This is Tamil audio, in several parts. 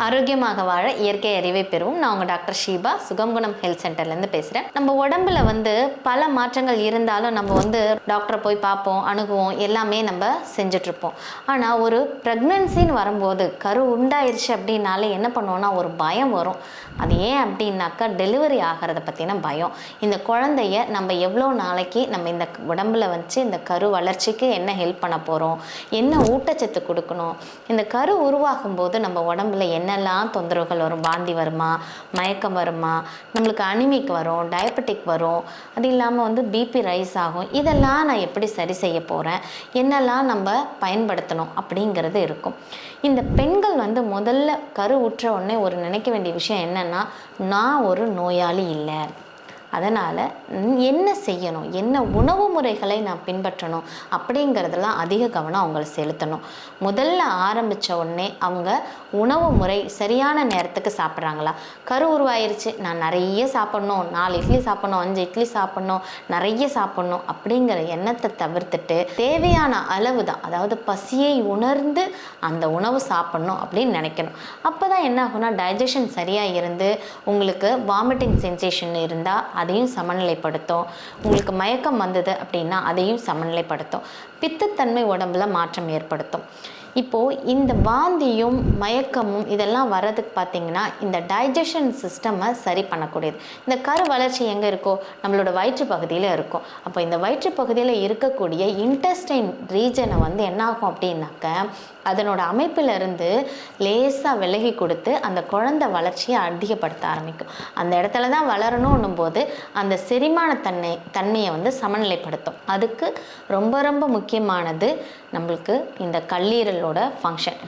ஆரோக்கியமாக வாழ இயற்கை அறிவை பெறுவோம். நான் உங்கள் டாக்டர் ஷீபா, சுகம்குணம் ஹெல்த் சென்டர்லேருந்து பேசுகிறேன். நம்ம உடம்புல பல மாற்றங்கள் இருந்தாலும் நம்ம டாக்டரை போய் பார்ப்போம், அணுகுவோம், எல்லாமே நம்ம செஞ்சிட்ருப்போம். ஆனால் ஒரு ப்ரெக்னன்சின்னு வரும்போது கரு உண்டாயிருச்சு அப்படின்னாலே என்ன பண்ணுவோன்னா ஒரு பயம் வரும். அது ஏன் அப்படின்னாக்கா டெலிவரி ஆகிறத பற்றின பயம். இந்த குழந்தைய நம்ம எவ்வளோ நாளைக்கு நம்ம இந்த உடம்புல வச்சு இந்த கரு வளர்ச்சிக்கு என்ன ஹெல்ப் பண்ண போகிறோம், என்ன ஊட்டச்சத்து கொடுக்கணும், இந்த கரு உருவாகும் போது நம்ம உடம்புல என்னெல்லாம் தொந்தரவுகள் வரும், வாந்தி வருமா, மயக்கம் வருமா, நம்மளுக்கு அனிமிக் வரும், டயபெட்டிக் வரும், அது இல்லாமல் பிபி ரைஸ் ஆகும். இதெல்லாம் நான் எப்படி சரி செய்ய போகிறேன், என்னெல்லாம் நம்ம பயன்படுத்தணும் அப்படிங்கிறது இருக்கும். இந்த பெண்கள் முதல்ல கரு உற்ற உடனே ஒரு நினைக்க வேண்டிய விஷயம் என்னென்னா, நான் ஒரு நோயாளி இல்லை, அதனால் என்ன செய்யணும், என்ன உணவு முறைகளை நான் பின்பற்றணும் அப்படிங்கிறதெல்லாம் அதிக கவனம் அவங்களை செலுத்தணும். முதல்ல ஆரம்பித்த உடனே அவங்க உணவு முறை சரியான நேரத்துக்கு சாப்பிட்றாங்களா? கரு உருவாயிருச்சு, நான் நிறைய சாப்பிட்ணும், 4 இட்லி சாப்பிட்ணும், 5 இட்லி சாப்பிட்ணும், நிறைய சாப்பிட்ணும் அப்படிங்கிற எண்ணத்தை தவிர்த்துட்டு தேவையான அளவு தான், அதாவது பசியை உணர்ந்து அந்த உணவு சாப்பிட்ணும் அப்படின்னு நினைக்கணும். அப்போ தான் என்ன ஆகும்னா டைஜஷன் சரியாக இருந்து உங்களுக்கு வாமிட்டிங் சென்சேஷன் இருந்தால் அதையும் சமநிலைப்படுத்தும். உங்களுக்கு மயக்கம் வந்தது அப்படின்னா அதையும் சமநிலைப்படுத்தும். பித்தத்தன்மை உடம்புல மாற்றம் ஏற்படுத்தும். இப்போது இந்த வாந்தியும் மயக்கமும் இதெல்லாம் வர்றதுக்கு பார்த்திங்கன்னா இந்த டைஜஷன் சிஸ்டமை சரி பண்ணக்கூடியது. இந்த கரு வளர்ச்சி எங்கே இருக்கோ நம்மளோட வயிற்று பகுதியில் இருக்கும். அப்போ இந்த வயிற்று பகுதியில் இருக்கக்கூடிய இன்டெஸ்டைன் ரீஜனை என்ன ஆகும் அப்படின்னாக்க அதனோட அமைப்பிலிருந்து லேசாக விலகி கொடுத்து அந்த குழந்தை வளர்ச்சியை அதிகப்படுத்த ஆரம்பிக்கும். அந்த இடத்துல தான் வளரணும் போது அந்த செரிமான தன்மையை சமநிலைப்படுத்தும். அதுக்கு ரொம்ப ரொம்ப முக்கியமானது நம்மளுக்கு இந்த கல்லீரலோட ஃபங்க்ஷன்.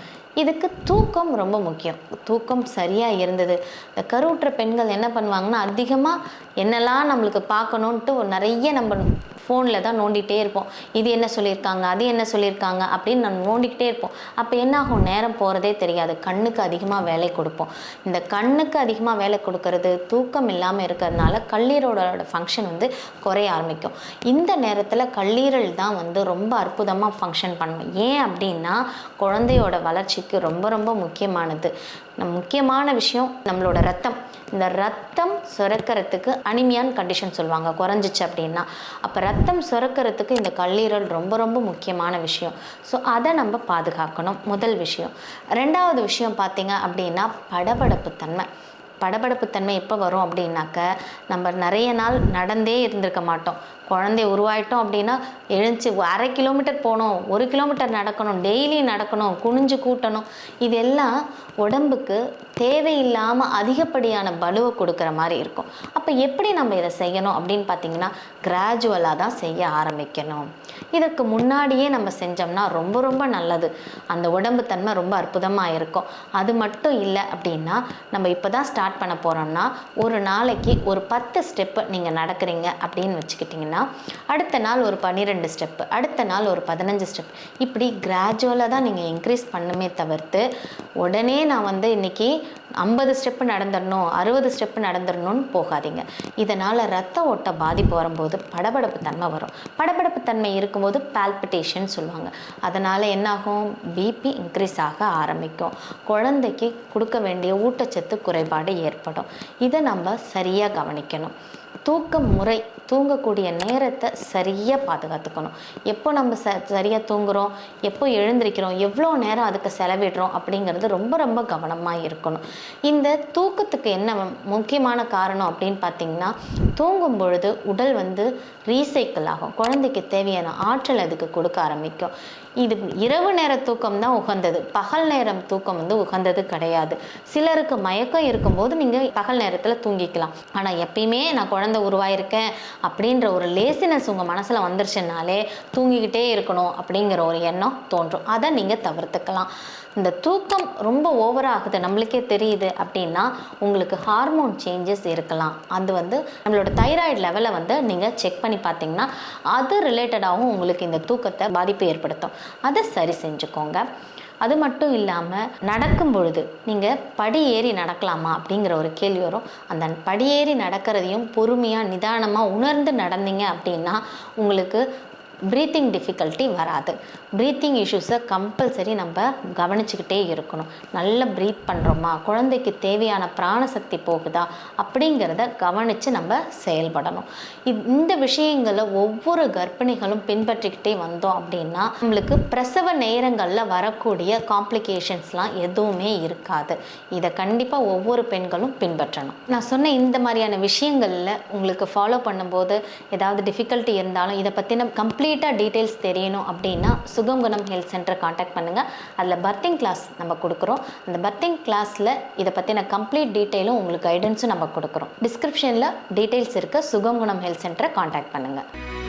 இதுக்கு தூக்கம் ரொம்ப முக்கியம். தூக்கம் சரியாக இருந்தது. இந்த கருவுற்ற பெண்கள் என்ன பண்ணுவாங்கன்னா அதிகமாக என்னெல்லாம் நம்மளுக்கு பார்க்கணுன்ட்டு நிறைய நம்ம ஃபோனில் தான் நோண்டிகிட்டே இருப்போம். இது என்ன சொல்லியிருக்காங்க, அது என்ன சொல்லியிருக்காங்க அப்படின்னு நம்ம நோண்டிக்கிட்டே இருப்போம். அப்போ என்ன ஆகும், நேரம் போகிறதே தெரியாது. கண்ணுக்கு அதிகமாக வேலை கொடுப்போம். இந்த கண்ணுக்கு அதிகமாக வேலை கொடுக்கறது, தூக்கம் இல்லாமல் இருக்கிறதுனால கல்லீரலோட ஃபங்க்ஷன் குறைய ஆரம்பிக்கும். இந்த நேரத்தில் கல்லீரல் தான் ரொம்ப அற்புதமாக ஃபங்க்ஷன் பண்ணணும். ஏன் அப்படின்னா குழந்தையோட வளர்ச்சிக்கு ரொம்ப ரொம்ப முக்கியமானது. முக்கியமான விஷயம் நம்மளோட ரத்தம். இந்த ரத்தம் சுரக்கிறதுக்கு அனிமியான் கண்டிஷன் சொல்லுவாங்க, குறைஞ்சிச்சு அப்படின்னா. அப்போ ரத்தம் சுரக்கிறதுக்கு இந்த கல்லீரல் ரொம்ப ரொம்ப முக்கியமான விஷயம். ஸோ அதை நம்ம பாதுகாக்கணும், முதல் விஷயம். ரெண்டாவது விஷயம் பார்த்திங்க அப்படின்னா படபடப்பு தன்மை. படபடப்பு தன்மை எப்போ வரும் அப்படின்னாக்க நம்ம நிறைய நாள் நடந்தே இருந்திருக்க மாட்டோம். குழந்தை உருவாயிட்டோம் அப்படின்னா எழுந்துச்சு 1/2 கிலோமீட்டர் போகணும், 1 கிலோமீட்டர் நடக்கணும், டெய்லி நடக்கணும், குனிஞ்சு கூட்டணும். இதெல்லாம் உடம்புக்கு தேவையில்லாமல் அதிகப்படியான பலுவை கொடுக்குற மாதிரி இருக்கும். அப்போ எப்படி நம்ம இதை செய்யணும் அப்படின்னு பார்த்திங்கன்னா கிராஜுவலாக தான் செய்ய ஆரம்பிக்கணும். இதற்கு முன்னாடியே நம்ம செஞ்சோம்னா ரொம்ப ரொம்ப நல்லது. அந்த உடம்பு தன்மை ரொம்ப அற்புதமாக இருக்கும். அது மட்டும் இல்லை அப்படின்னா நம்ம இப்போ தான் ஸ்டார்ட் பண்ண போகிறோம்னா ஒரு நாளைக்கு ஒரு 10 ஸ்டெப்பு நீங்கள் நடக்கிறீங்க அப்படின்னு வச்சுக்கிட்டிங்கன்னா அடுத்த நாள் ஒரு 12 ஸ்டெப்பு, அடுத்த நாள் ஒரு 15 ஸ்டெப், இப்படி கிராஜுவலாக தான் நீங்கள் இன்க்ரீஸ் பண்ணுமே தவிர்த்து உடனே நான் இன்னைக்கு 50 ஸ்டெப்பு நடந்துடணும், 60 ஸ்டெப்பு நடந்துடணும்னு போகாதீங்க. இதனால் ரத்த ஓட்ட பாதிப்பு வரும்போது படபடப்பு தன்மை வரும். படபடப்பு தன்மை இருக்கும்போது பால்பிட்டேஷன் சொல்லுவாங்க. அதனால் என்னாகும், பிபி இன்க்ரீஸ் ஆக ஆரம்பிக்கும். குழந்தைக்கு கொடுக்க வேண்டிய ஊட்டச்சத்து குறைபாடு ஏற்படும். இதை நம்ம சரியாக கவனிக்கணும். தூக்க முறை, தூங்கக்கூடிய நேரத்தை சரியாக பாதுகாத்துக்கணும். எப்போ நம்ம சரியாக தூங்குகிறோம், எப்போ எழுந்திருக்கிறோம், எவ்வளோ நேரம் அதுக்கு செலவிடுறோம் அப்படிங்கிறது ரொம்ப ரொம்ப கவனமாக இருக்கணும். இந்த தூக்கத்துக்கு என்ன முக்கியமான காரணம் அப்படின்னு பார்த்திங்கன்னா தூங்கும் பொழுது உடல் ரீசைக்கிள் ஆகும். குழந்தைக்கு தேவையான ஆற்றல் அதுக்கு கொடுக்க ஆரம்பிக்கும். இது இரவு நேர தூக்கம் தான் உகந்தது, பகல் நேரம் தூக்கம் உகந்தது கிடையாது. சிலருக்கு மயக்கம் இருக்கும்போது நீங்கள் பகல் நேரத்தில் தூங்கிக்கலாம். ஆனால் எப்பயுமே நான் குழந்தை உருவாயிருக்கேன் அப்படின்ற ஒரு லேசினஸ் உங்கள் மனசில் வந்துருச்சுனாலே தூங்கிக்கிட்டே இருக்கணும் அப்படிங்கிற ஒரு எண்ணம் தோன்றும். அதை நீங்கள் தவிர்த்துக்கலாம். இந்த தூக்கம் ரொம்ப ஓவராகுது நம்மளுக்கே தெரியுது அப்படின்னா உங்களுக்கு ஹார்மோன் சேஞ்சஸ் இருக்கலாம். அது நம்மளோட தைராய்டு லெவலை நீங்கள் செக் பண்ணி பார்த்தீங்கன்னா அது ரிலேட்டடாகவும் உங்களுக்கு இந்த தூக்கத்தை பாதிப்பு ஏற்படுத்தும். அதை சரி செஞ்சுக்கோங்க. அது மட்டும் இல்லாமல் நடக்கும் பொழுது நீங்கள் படி ஏறி நடக்கலாமா அப்படிங்கிற ஒரு கேள்வி வரும். அந்த படியேறி நடக்கிறதையும் பொறுமையாக நிதானமாக உணர்ந்து நடந்தீங்க அப்படின்னா உங்களுக்கு ப்ரீத்திங் டிஃபிகல்ட்டி வராது. ப்ரீத்திங் இஷ்யூஸை கம்பல்சரி நம்ம கவனிச்சுக்கிட்டே இருக்கணும். நல்லா ப்ரீத் பண்ணுறோமா, குழந்தைக்கு தேவையான பிராணசக்தி போகுதா அப்படிங்கிறத கவனித்து நம்ம செயல்படணும். இந்த விஷயங்களை ஒவ்வொரு கர்ப்பிணிகளும் பின்பற்றிக்கிட்டே வந்தோம் அப்படின்னா நம்மளுக்கு பிரசவ நேரங்களில் வரக்கூடிய காம்ப்ளிகேஷன்ஸ்லாம் எதுவுமே இருக்காது. இதை கண்டிப்பாக ஒவ்வொரு பெண்களும் பின்பற்றணும். நான் சொன்ன இந்த மாதிரியான விஷயங்களில் உங்களுக்கு ஃபாலோ பண்ணும்போது ஏதாவது டிஃபிகல்ட்டி இருந்தாலும் இதை பற்றின கம்ப்ளீட்டாக டீட்டெயில்ஸ் தெரியணும் அப்படின்னா சுகம் குணம் ஹெல்த் சென்டரை காண்டாக்ட் பண்ணுங்கள். அதில் பர்த்திங் கிளாஸ் நம்ம கொடுக்குறோம். அந்த பர்த்திங் கிளாஸில் இதை பற்றின கம்ப்ளீட் டீட்டெயிலும் உங்களுக்கு கைடன்ஸும் நம்ம கொடுக்குறோம். டிஸ்கிரிப்ஷனில் டீட்டெயில்ஸ் இருக்க சுகம் குணம் ஹெல்த் சென்டரை காண்டாக்ட் பண்ணுங்கள்.